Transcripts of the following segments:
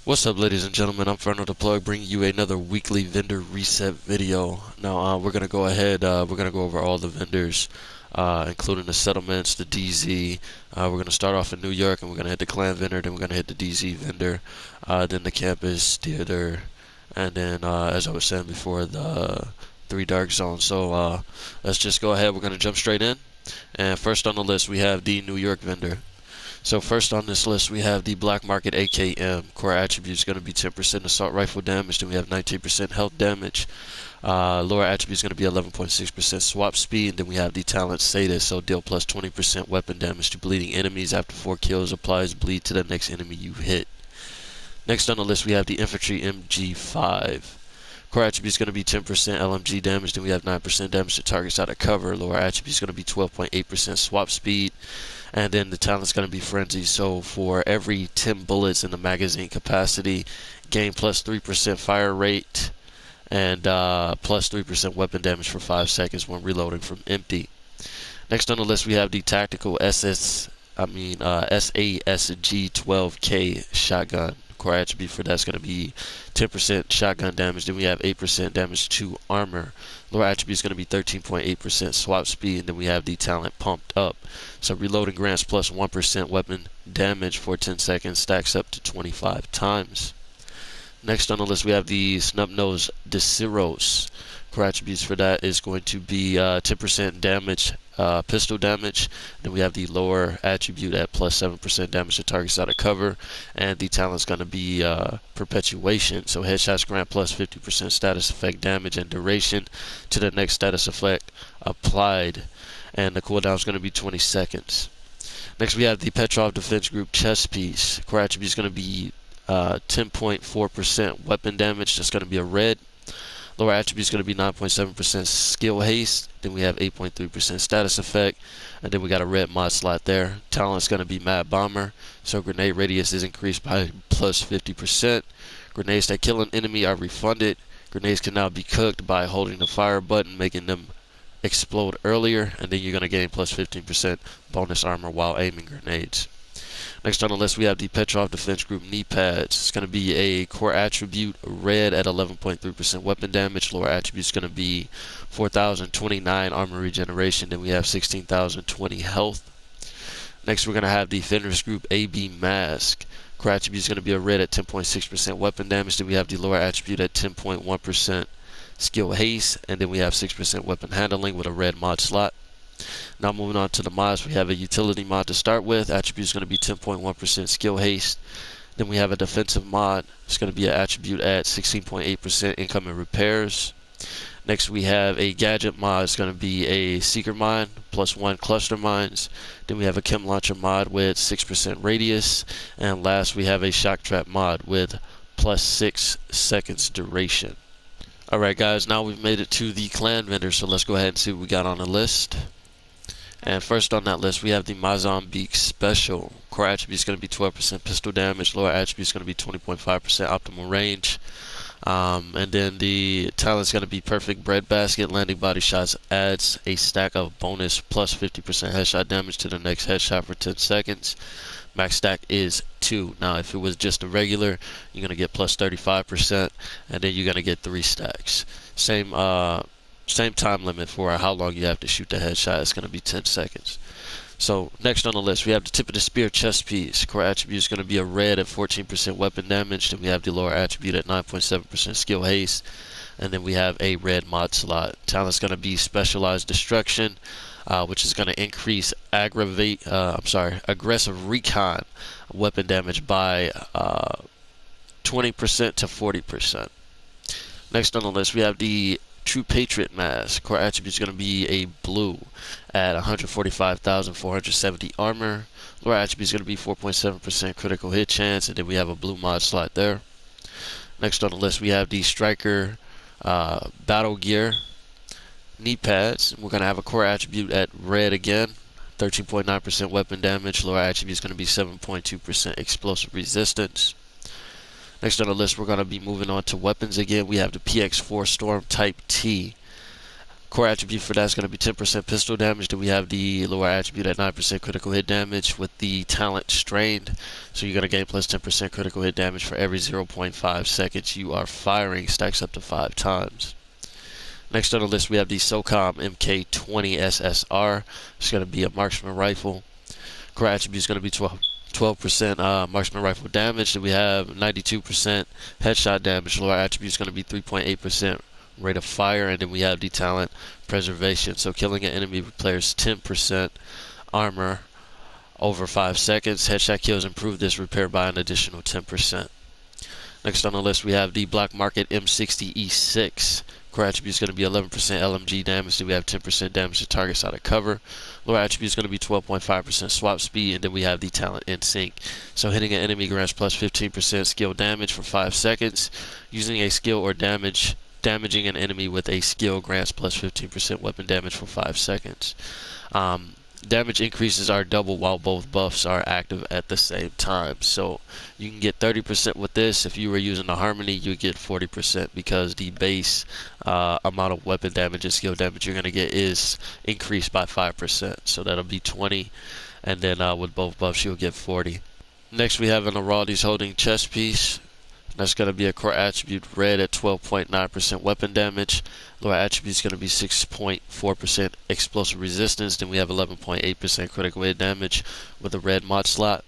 What's up, ladies and gentlemen? I'm Fernando the Plug, bringing you another weekly vendor reset video. Now, we're gonna go ahead. We're gonna go over all the vendors, including the settlements, the DZ. We're gonna start off in New York, and we're gonna hit the clan vendor. Then we're gonna hit the DZ vendor, then the campus theater, and then, as I was saying before, the three dark zones. So let's just go ahead. We're gonna jump straight in. And first on the list, we have the New York vendor. So first on this list, we have the Black Market AKM. Core attribute is going to be 10% assault rifle damage. Then we have 19% health damage. Lower attribute is going to be 11.6% swap speed. Then we have the talent Sadist. So deal plus 20% weapon damage to bleeding enemies after 4 kills. Applies bleed to the next enemy you hit. Next on the list, we have the Infantry MG5. Core attribute is going to be 10% LMG damage. Then we have 9% damage to targets out of cover. Lower attribute is going to be 12.8% swap speed. And then the talent's going to be Frenzy. So for every 10 bullets in the magazine capacity, gain plus 3% fire rate and plus 3% weapon damage for 5 seconds when reloading from empty. Next on the list, we have the Tactical SASG-12K shotgun. Core attribute for that's going to be 10% shotgun damage. Then we have 8% damage to armor. Lower attribute is going to be 13.8% swap speed. And then we have the talent Pumped Up. So reloading grants plus 1% weapon damage for 10 seconds, stacks up to 25 times. Next on the list, we have the Snub-Nosed Deciros. Core attributes for that is going to be 10% damage, pistol damage. Then we have the lower attribute at plus 7% damage to targets out of cover. And the talent's going to be Perpetuation. So headshots grant plus 50% status effect damage and duration to the next status effect applied. And the cooldown is going to be 20 seconds. Next, we have the Petrov Defense Group chest piece. Core attribute is going to be 10.4% weapon damage. That's going to be a red. Lower attribute is going to be 9.7% skill haste. Then we have 8.3% status effect. And then we got a red mod slot there. Talent is going to be Mad Bomber. So grenade radius is increased by plus 50%. Grenades that kill an enemy are refunded. Grenades can now be cooked by holding the fire button, making them explode earlier. And then you're going to gain plus 15% bonus armor while aiming grenades. Next on the list, we have the Petrov Defense Group knee pads. It's going to be a core attribute red at 11.3% weapon damage. Lower attribute is going to be 4,029 armor regeneration. Then we have 16,020 health. Next, we're going to have the Fenris Group AB mask. Core attribute is going to be a red at 10.6% weapon damage. Then we have the lower attribute at 10.1% skill haste. And then we have 6% weapon handling with a red mod slot. Now moving on to the mods, we have a utility mod to start with. Attribute is going to be 10.1% skill haste. Then we have a defensive mod. It's going to be an attribute at 16.8% incoming repairs. Next we have a gadget mod. It's going to be a seeker mine plus 1 cluster mines. Then we have a chem launcher mod with 6% radius. And last we have a shock trap mod with plus 6 seconds duration. Alright guys, now we've made it to the clan vendor, so let's go ahead and see what we got on the list. And first on that list, we have the Mozambique Special. Core attribute is going to be 12% pistol damage. Lower attribute is going to be 20.5% optimal range. And then the talent is going to be Perfect Breadbasket. Landing body shots adds a stack of bonus plus 50% headshot damage to the next headshot for 10 seconds. Max stack is 2. Now, if it was just a regular, you're going to get plus 35%. And then you're going to get 3 stacks. Same time limit for how long you have to shoot the headshot. It's going to be 10 seconds. So next on the list, we have the Tip of the Spear chest piece. Core attribute is going to be a red at 14% weapon damage. Then we have the lower attribute at 9.7% skill haste. And then we have a red mod slot. Talent is going to be Specialized Destruction, which is going to increase aggressive recon weapon damage by 20% to 40%. Next on the list, we have the True Patriot mask. Core attribute is going to be a blue at 145,470 armor. Lower attribute is going to be 4.7% critical hit chance, and then we have a blue mod slot there. Next on the list, we have the Striker battle gear knee pads. We're going to have a core attribute at red again, 13.9% weapon damage. Lower attribute is going to be 7.2% explosive resistance. Next on the list, we're going to be moving on to weapons again. We have the PX4 Storm Type T. Core attribute for that is going to be 10% pistol damage. Then we have the lower attribute at 9% critical hit damage with the talent strained. So you're going to gain plus 10% critical hit damage for every 0.5 seconds you are firing. Stacks up to 5 times. Next on the list we have the SOCOM MK20 SSR. It's going to be a marksman rifle. Core attribute is going to be 12% marksman rifle damage. Then we have 92% headshot damage. Lower attribute is going to be 3.8% rate of fire, and then we have the talent preservation. So killing an enemy requires 10% armor over 5 seconds. Headshot kills improve this repair by an additional 10%. Next on the list we have the Black Market M60E6. Core attribute is going to be 11% LMG damage. Then we have 10% damage to targets out of cover. Lower attribute is going to be 12.5% swap speed, and then we have the talent in sync. So hitting an enemy grants plus 15% skill damage for 5 seconds. Using a skill or damaging an enemy with a skill grants plus 15% weapon damage for 5 seconds. Damage increases are double while both buffs are active at the same time. So you can get 30% with this. If you were using the Harmony, you get 40% because the base amount of weapon damage and skill damage you're going to get is increased by 5%. So that'll be 20, and then with both buffs you'll get 40. Next we have an Araldi's holding chest piece. That's going to be a core attribute red at 12.9% weapon damage. Lower attribute is going to be 6.4% explosive resistance. Then we have 11.8% critical hit damage with a red mod slot.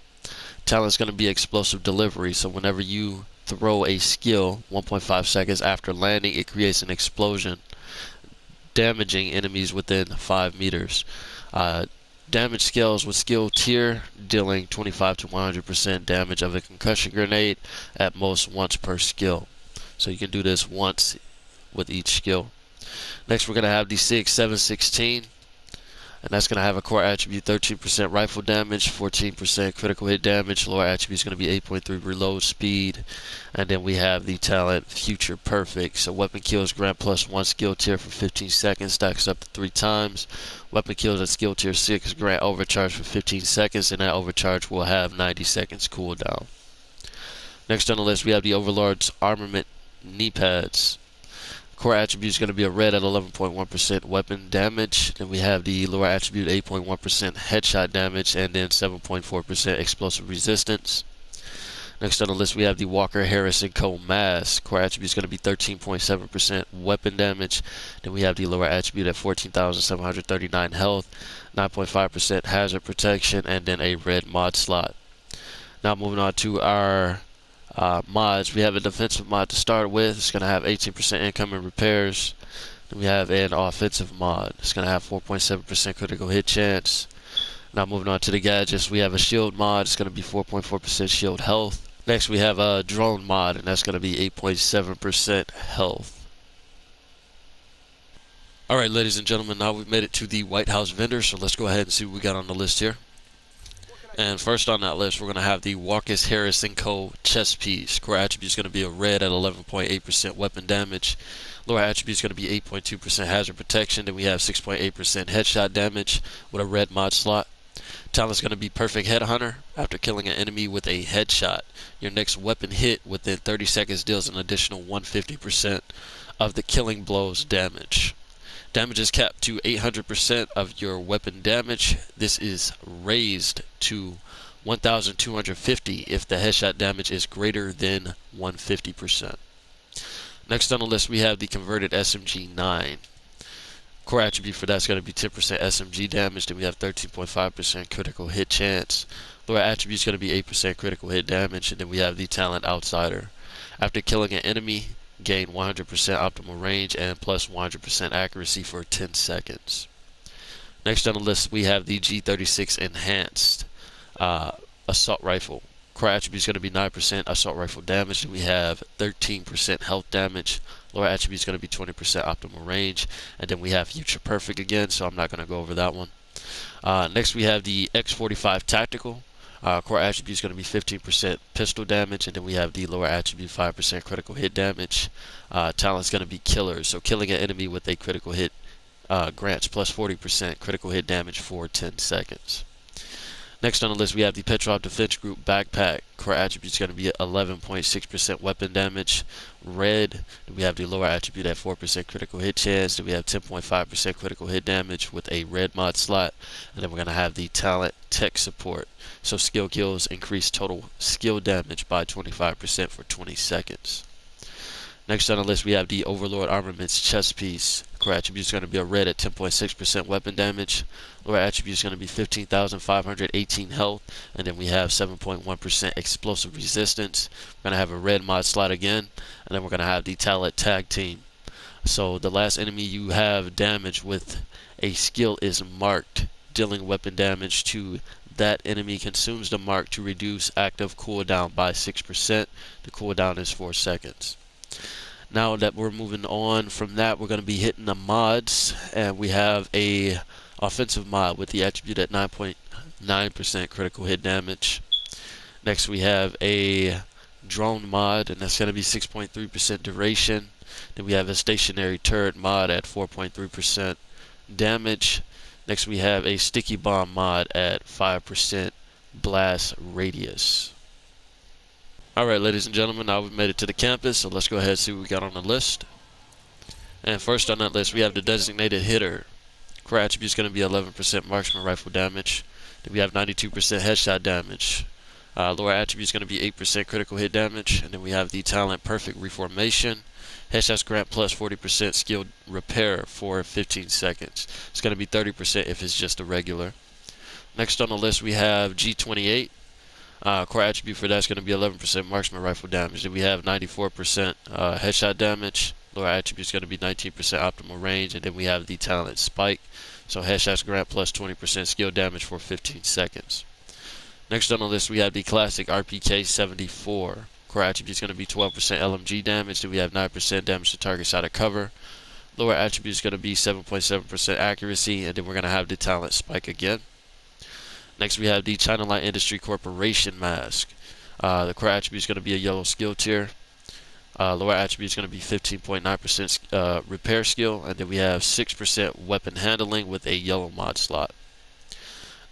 Talent is going to be explosive delivery. So whenever you throw a skill 1.5 seconds after landing, it creates an explosion, damaging enemies within 5 meters. Damage scales with skill tier, dealing 25 to 100% damage of a concussion grenade at most once per skill. So you can do this once with each skill. Next we're going to have the SIG 716, and that's going to have a core attribute 13% rifle damage, 14% critical hit damage. Lower attribute is going to be 8.3 reload speed, and then we have the talent Future Perfect. So weapon kills grant plus 1 skill tier for 15 seconds, stacks up to 3 times. Weapon kills at skill tier 6 grant overcharge for 15 seconds, and that overcharge will have 90 seconds cooldown. Next on the list we have the Overlord's Armament knee pads. Core attribute is going to be a red at 11.1% weapon damage. Then we have the lower attribute 8.1% headshot damage, and then 7.4% explosive resistance. Next on the list we have the Walker Harris & Co. mask. Core attribute is going to be 13.7% weapon damage. Then we have the lower attribute at 14,739 health, 9.5% hazard protection, and then a red mod slot. Now moving on to our mods. We have a defensive mod to start with. It's going to have 18% incoming repairs. Then we have an offensive mod. It's going to have 4.7% critical hit chance. Now moving on to the gadgets, we have a shield mod. It's going to be 4.4% shield health. Next we have a drone mod, and that's going to be 8.7% health. Alright ladies and gentlemen, now we've made it to the WhiteHouse vendor, so let's go ahead and see what we got on the list here. And first on that list, we're going to have the Walker Harris & Co. chest piece. Core attribute is going to be a red at 11.8% weapon damage. Lower attribute is going to be 8.2% hazard protection. Then we have 6.8% headshot damage with a red mod slot. Talent is going to be Perfect Headhunter. After killing an enemy with a headshot, your next weapon hit within 30 seconds deals an additional 150% of the killing blow's damage. Damage is capped to 800% of your weapon damage. This is raised to 1,250 if the headshot damage is greater than 150%. Next on the list we have the converted SMG-9. Core attribute for that is going to be 10% SMG damage. Then we have 13.5% critical hit chance. Lower attribute is going to be 8% critical hit damage. And then we have the talent Outsider. After killing an enemy, gain 100% optimal range and plus 100% accuracy for 10 seconds. Next on the list we have the G36 Enhanced Assault Rifle. Core attribute is going to be 9% assault rifle damage. And we have 13% health damage. Lower attribute is going to be 20% optimal range. And then we have Future Perfect again, so I'm not going to go over that one. Next we have the X45 Tactical. Core attribute is going to be 15% pistol damage, and then we have the lower attribute 5% critical hit damage. Talent is going to be Killer, so killing an enemy with a critical hit grants plus 40% critical hit damage for 10 seconds. Next on the list, we have the Petrov Defense Group Backpack. Core attribute is going to be 11.6% weapon damage. Red, we have the lower attribute at 4% critical hit chance. Then we have 10.5% critical hit damage with a red mod slot. And then we're going to have the talent tech support. So skill kills increase total skill damage by 25% for 20 seconds. Next on the list, we have the Overlord Armaments chest piece. Core attribute is going to be a red at 10.6% weapon damage. Lower attribute is going to be 15,518 health. And then we have 7.1% explosive resistance. We're going to have a red mod slot again. And then we're going to have the talent tag team. So the last enemy you have damage with a skill is marked. Dealing weapon damage to that enemy consumes the mark to reduce active cooldown by 6%. The cooldown is 4 seconds. Now that we're moving on from that, we're going to be hitting the mods, and we have a offensive mod with the attribute at 9.9% critical hit damage. Next we have a drone mod, and that's going to be 6.3% duration. Then we have a stationary turret mod at 4.3% damage. Next we have a sticky bomb mod at 5% blast radius. Alright, ladies and gentlemen, now we've made it to the campus, so let's go ahead and see what we got on the list. And first on that list, we have the designated hitter. Core attribute is going to be 11% marksman rifle damage. Then we have 92% headshot damage. Lower attribute is going to be 8% critical hit damage. And then we have the talent perfect reformation. Headshots grant plus 40% skill repair for 15 seconds. It's going to be 30% if it's just a regular. Next on the list, we have G28. Core attribute for that is going to be 11% marksman rifle damage. Then we have 94% headshot damage. Lower attribute is going to be 19% optimal range. And then we have the talent spike. So headshots grant plus 20% skill damage for 15 seconds. Next on the list, we have the classic RPK 74. Core attribute is going to be 12% LMG damage. Then we have 9% damage to targets out of cover. Lower attribute is going to be 7.7% accuracy. And then we're going to have the talent spike again. Next, we have the China Light Industry Corporation mask. The core attribute is going to be a yellow skill tier. Lower attribute is going to be 15.9% repair skill. And then we have 6% weapon handling with a yellow mod slot.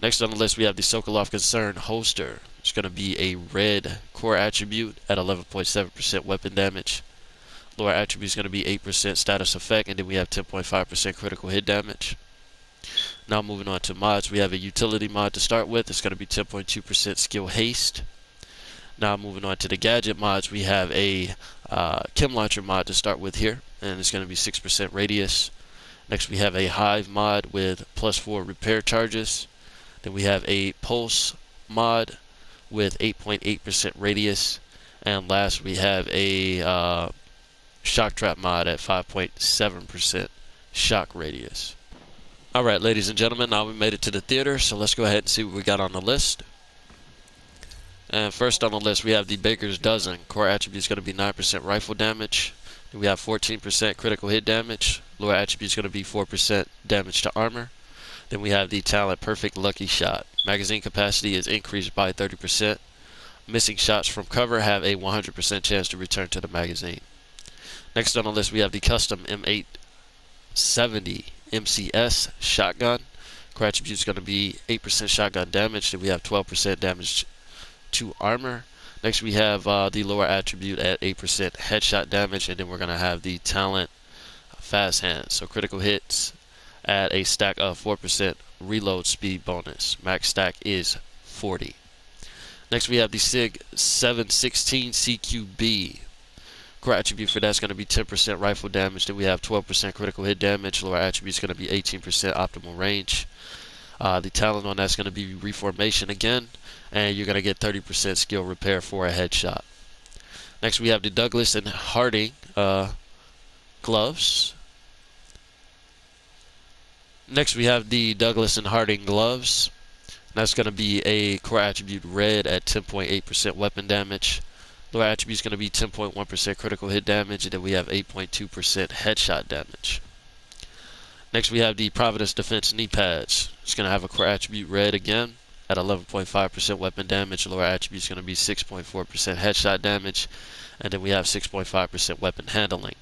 Next on the list, we have the Sokolov Concern holster. It's going to be a red core attribute at 11.7% weapon damage. Lower attribute is going to be 8% status effect. And then we have 10.5% critical hit damage. Now moving on to mods, we have a utility mod to start with. It's going to be 10.2% skill haste. Now moving on to the gadget mods, we have a chem launcher mod to start with here, and it's going to be 6% radius. Next we have a hive mod with plus 4 repair charges. Then we have a pulse mod with 8.8% radius. And last we have a shock trap mod at 5.7% shock radius. Alright, ladies and gentlemen, now we made it to the theater, so let's go ahead and see what we got on the list. And first on the list, we have the Baker's Dozen. Core attribute is going to be 9% rifle damage. Then we have 14% critical hit damage. Lower attribute is going to be 4% damage to armor. Then we have the Talent Perfect Lucky Shot. Magazine capacity is increased by 30%. Missing shots from cover have a 100% chance to return to the magazine. Next on the list, we have the Custom M870 MCS shotgun. Core attribute is going to be 8% shotgun damage. Then we have 12% damage to armor. Next we have the lower attribute at 8% headshot damage, and then we're going to have the talent fast hands. So critical hits at a stack of 4% reload speed bonus. Max stack is 40. Next we have the SIG 716 CQB. Core attribute for that is going to be 10% rifle damage. Then we have 12% critical hit damage. Lower attribute is going to be 18% optimal range. The talent on that is going to be reformation again, and you're going to get 30% skill repair for a headshot. Next we have the Douglas and Harding gloves. Next we have the Douglas and Harding gloves. That's going to be a core attribute red at 10.8% weapon damage. Lower attribute is going to be 10.1% critical hit damage, and then we have 8.2% headshot damage. Next we have the Providence Defense knee pads. It's going to have a core attribute red again at 11.5% weapon damage. Lower attribute is going to be 6.4% headshot damage, and then we have 6.5% weapon handling.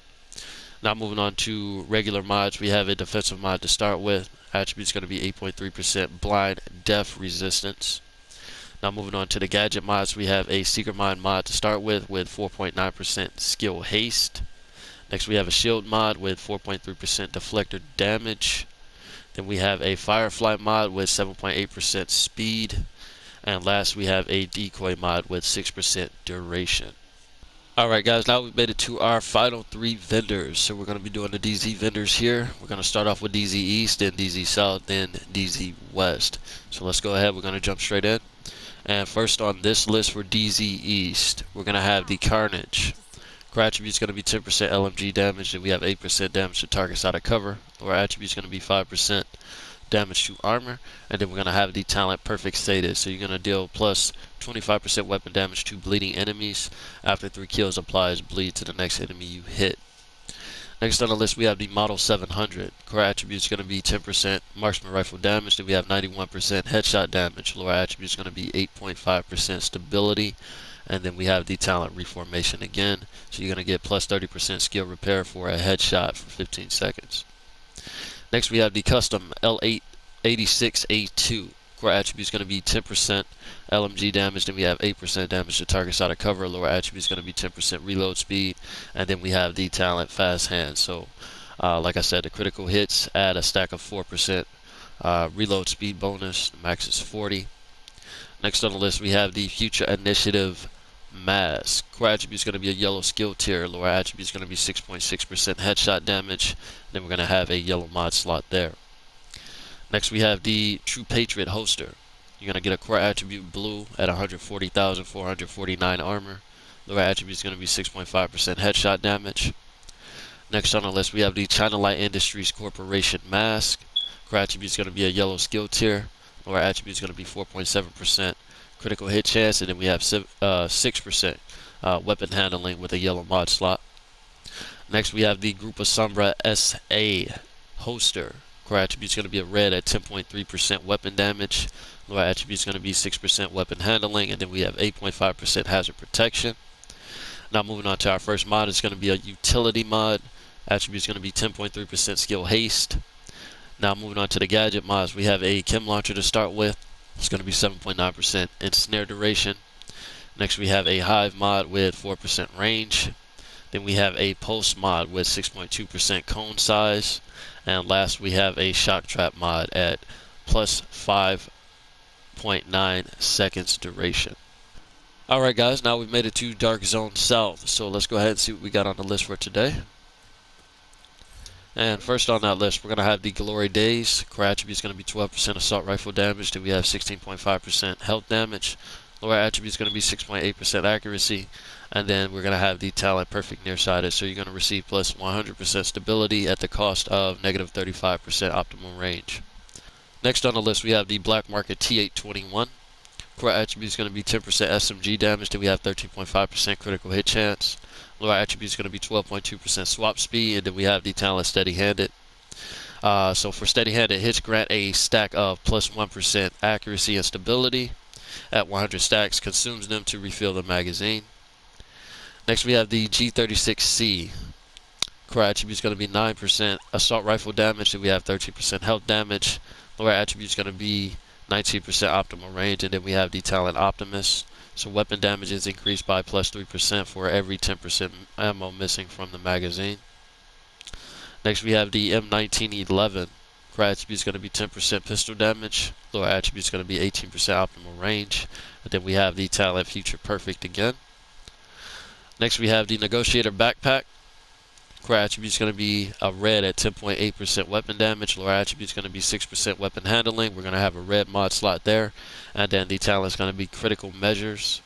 Now moving on to regular mods, we have a defensive mod to start with. Attribute is going to be 8.3% blind death resistance. Now moving on to the gadget mods, we have a Secret Mind mod to start with 4.9% skill haste. Next we have a shield mod with 4.3% deflector damage. Then we have a Firefly mod with 7.8% speed. And last we have a decoy mod with 6% duration. Alright guys, now we've made it to our final 3 vendors. So we're going to be doing the DZ vendors here. We're going to start off with DZ East, then DZ South, then DZ West. So let's go ahead, we're going to jump straight in. And first on this list for DZ East, we're going to have the Carnage. Core attribute is going to be 10% LMG damage, and we have 8% damage to targets out of cover. Lower attribute is going to be 5% damage to armor, and then we're going to have the talent Perfect Status. So you're going to deal plus 25% weapon damage to bleeding enemies. After 3 kills applies bleed to the next enemy you hit. Next on the list we have the Model 700. Core attribute is going to be 10% marksman rifle damage, then we have 91% headshot damage. Lower attribute is going to be 8.5% stability, and then we have the talent Reformation again. So you're going to get plus 30% skill repair for a headshot for 15 seconds. Next we have the custom L886A2. Core attribute is going to be 10% LMG damage, then we have 8% damage to targets out of cover. Lower attribute is going to be 10% reload speed, and then we have the talent Fast Hand. So like I said, the critical hits add a stack of 4% reload speed bonus. The max is 40. Next on the list we have the Future Initiative Mask. Core attribute is going to be a yellow skill tier. Lower attribute is going to be 6.6% headshot damage. Then we're going to have a yellow mod slot there. Next we have the True Patriot Holster. You're going to get a core attribute blue at 140,449 armor. Lower attribute is going to be 6.5% headshot damage. Next on the list we have the China Light Industries Corporation Mask. Core attribute is going to be a yellow skill tier. Lower attribute is going to be 4.7% critical hit chance, and then we have 6% weapon handling with a yellow mod slot. Next we have the Grupo Sombra SA Holster. Core attribute is going to be a red at 10.3% weapon damage. Lower attribute is going to be 6% weapon handling, and then we have 8.5% hazard protection. Now moving on to our first mod, it's going to be a utility mod. Attribute is going to be 10.3% skill haste. Now moving on to the gadget mods, we have a chem launcher to start with. It's going to be 7.9% ensnare duration. Next we have a hive mod with 4% range. Then we have a pulse mod with 6.2% cone size. And last we have a shock trap mod at plus 5.9 seconds duration. Alright guys, now we've made it to DarkZone South. So let's go ahead and see what we got on the list for today. And first on that list, we're going to have the Glory Days. Core attribute is going to be 12% assault rifle damage. Then we have 16.5% health damage. Lower attribute is going to be 6.8% accuracy. And then we're going to have the talent Perfect Nearsighted. So you're going to receive plus 100% stability at the cost of negative 35% optimal range. Next on the list, we have the Black Market T821. Core attribute is going to be 10% SMG damage. Then we have 13.5% critical hit chance. Lower attribute is going to be 12.2% swap speed, and then we have the talent Steady Handed. So for Steady Handed hits, grant a stack of plus 1% accuracy and stability. At 100 stacks, consumes them to refill the magazine. Next we have the G36C. Core attribute is going to be 9% assault rifle damage, and we have 13% health damage. Lower attribute is going to be 19% optimal range, and then we have the talent Optimus. So weapon damage is increased by plus 3% for every 10% ammo missing from the magazine. Next we have the M1911. Core attribute is going to be 10% pistol damage. Lower attribute is going to be 18% optimal range. And then we have the talent Future Perfect again. Next we have the Negotiator Backpack. Core attribute is going to be a red at 10.8% weapon damage. Lower attribute is going to be 6% weapon handling. We're going to have a red mod slot there. And then the talent is going to be Critical Measures.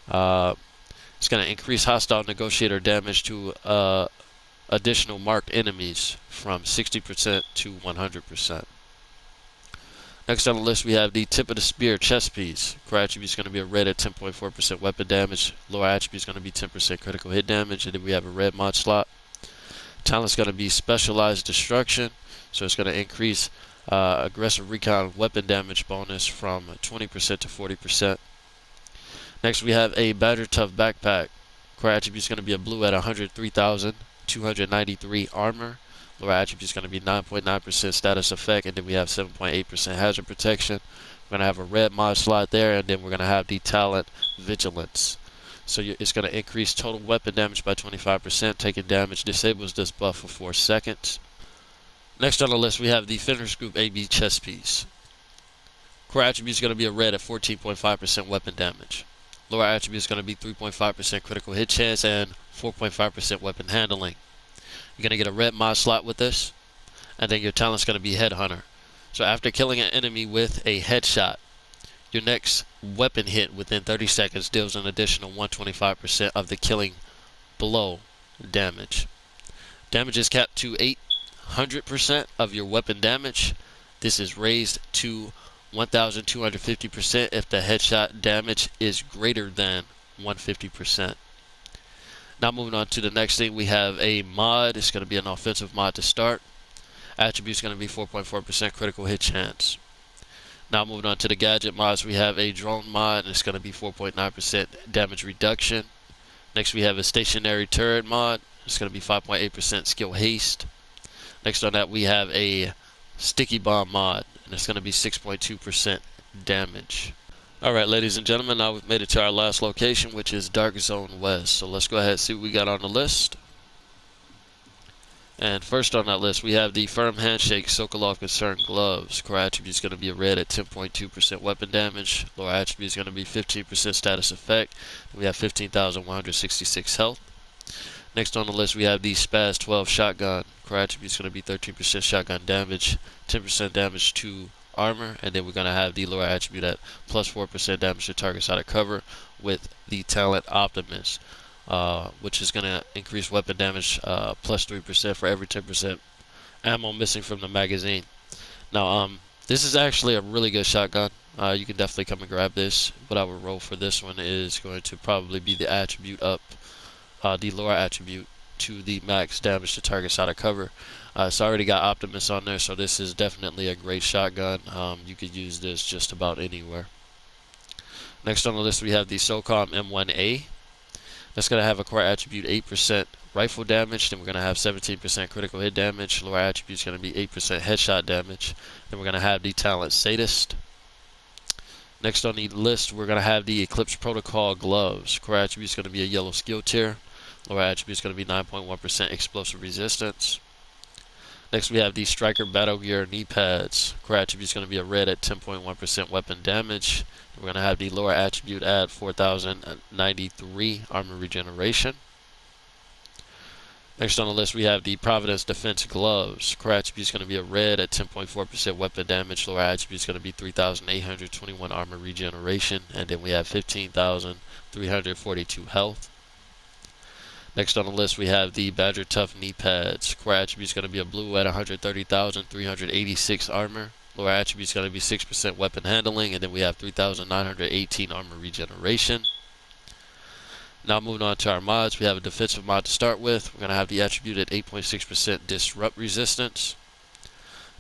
It's going to increase hostile negotiator damage to additional marked enemies from 60% to 100%. Next on the list we have the Tip of the Spear chest piece. Core attribute is going to be a red at 10.4% weapon damage. Lower attribute is going to be 10% critical hit damage. And then we have a red mod slot. Talent's going to be Specialized Destruction, so it's going to increase aggressive recon weapon damage bonus from 20% to 40%. Next we have a Badger Tough Backpack. Core attribute is going to be a blue at 103,293 armor. Lower attribute is going to be 9.9% status effect, and then we have 7.8% hazard protection We're going to have a red mod slot there, and then we're going to have the talent Vigilance. So it's going to increase total weapon damage by 25%. Taking damage disables this buff for 4 seconds. Next on the list, we have the Finish Group AB chest piece. Core attribute is going to be a red at 14.5% weapon damage. Lower attribute is going to be 3.5% critical hit chance and 4.5% weapon handling. You're going to get a red mod slot with this, and then your talent's going to be Headhunter. So after killing an enemy with a headshot, your next weapon hit within 30 seconds deals an additional 125% of the killing blow damage. Damage is capped to 800% of your weapon damage. This is raised to 1,250% if the headshot damage is greater than 150%. Now moving on to the next thing, we have a mod. It's going to be an offensive mod to start. Attribute is going to be 4.4% critical hit chance. Now moving on to the gadget mods, we have a drone mod, and it's going to be 4.9% damage reduction. Next we have a stationary turret mod. It's going to be 5.8% skill haste. Next on that we have a sticky bomb mod, and it's going to be 6.2% damage. Alright, ladies and gentlemen, now we've made it to our last location, which is DarkZone West. So let's go ahead and see what we got on the list. And first on that list, we have the Firm Handshake Sokolov Concern Gloves. Core attribute is going to be a red at 10.2% weapon damage. Lower attribute is going to be 15% status effect. We have 15,166 health. Next on the list, we have the Spaz 12 Shotgun. Core attribute is going to be 13% shotgun damage, 10% damage to armor, and then we're going to have the lower attribute at plus 4% damage to targets out of cover with the talent Optimus. Which is going to increase weapon damage plus 3% for every 10% ammo missing from the magazine. Now, this is actually a really good shotgun. You can definitely come and grab this. What I would roll for this one is going to probably be the attribute up, the lower attribute to the max damage to targets out of cover. It's already got Optimus on there, so this is definitely a great shotgun. You could use this just about anywhere. Next on the list, we have the SOCOM M1A. That's going to have a core attribute 8% rifle damage. Then we're going to have 17% critical hit damage. Lower attribute is going to be 8% headshot damage. Then we're going to have the talent Sadist. Next on the list, we're going to have the Eclipse Protocol Gloves. Core attribute is going to be a yellow skill tier. Lower attribute is going to be 9.1% explosive resistance. Next we have the Striker Battle Gear knee pads. Core attribute is going to be a red at 10.1% weapon damage. We're going to have the lower attribute at 4,093 armor regeneration. Next on the list we have the Providence Defense Gloves. Core attribute is going to be a red at 10.4% weapon damage. Lower attribute is going to be 3,821 armor regeneration. And then we have 15,342 health. Next on the list we have the Badger Tough knee pads. Core attribute is going to be a blue at 130,386 armor. Lower attribute is going to be 6% weapon handling, and then we have 3,918 armor regeneration. Now moving on to our mods, we have a defensive mod to start with. We're going to have the attribute at 8.6% disrupt resistance.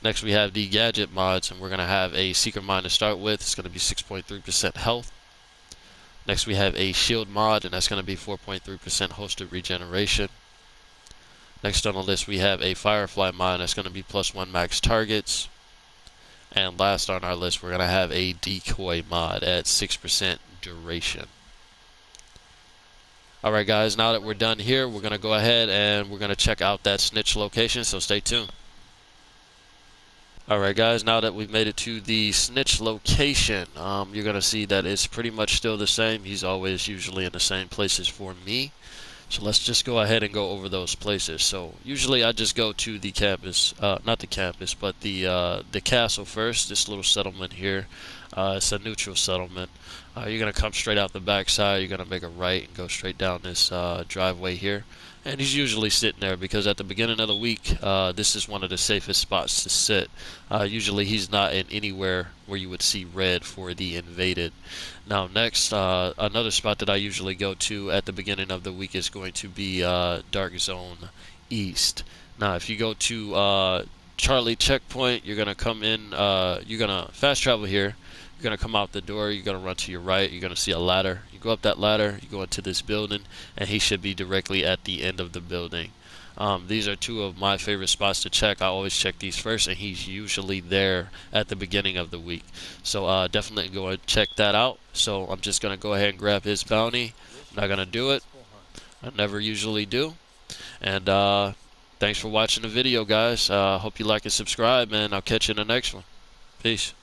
Next we have the gadget mods, and we're going to have a seeker mod to start with. It's going to be 6.3% health. Next we have a shield mod, and that's going to be 4.3% hosted regeneration. Next on the list we have a firefly mod, and that's going to be +1 max targets. And last on our list, we're going to have a decoy mod at 6% duration. Alright guys, now that we're done here, we're going to go ahead and we're going to check out that snitch location, so stay tuned. Alright guys, now that we've made it to the snitch location, you're going to see that it's pretty much still the same. He's always usually in the same places for me. So let's just go ahead and go over those places. So usually I just go to the campus, not the campus, but the castle first. This little settlement here, it's a neutral settlement. You're gonna come straight out the back side. You're gonna make a right and go straight down this driveway here. And he's usually sitting there because at the beginning of the week, this is one of the safest spots to sit. Usually he's not in anywhere where you would see red for the invaded. Now next, another spot that I usually go to at the beginning of the week is going to be DarkZone East. Now if you go to Charlie Checkpoint, you're going to come in, you're going to fast travel here. You're going to come out the door, you're going to run to your right, you're going to see a ladder. You go up that ladder, you go into this building, and he should be directly at the end of the building. These are two of my favorite spots to check. I always check these first, and he's usually there at the beginning of the week. So definitely go and check that out. So I'm just going to go ahead and grab his bounty. I'm not going to do it. I never usually do. And thanks for watching the video, guys. Hope you like and subscribe, and I'll catch you in the next one. Peace.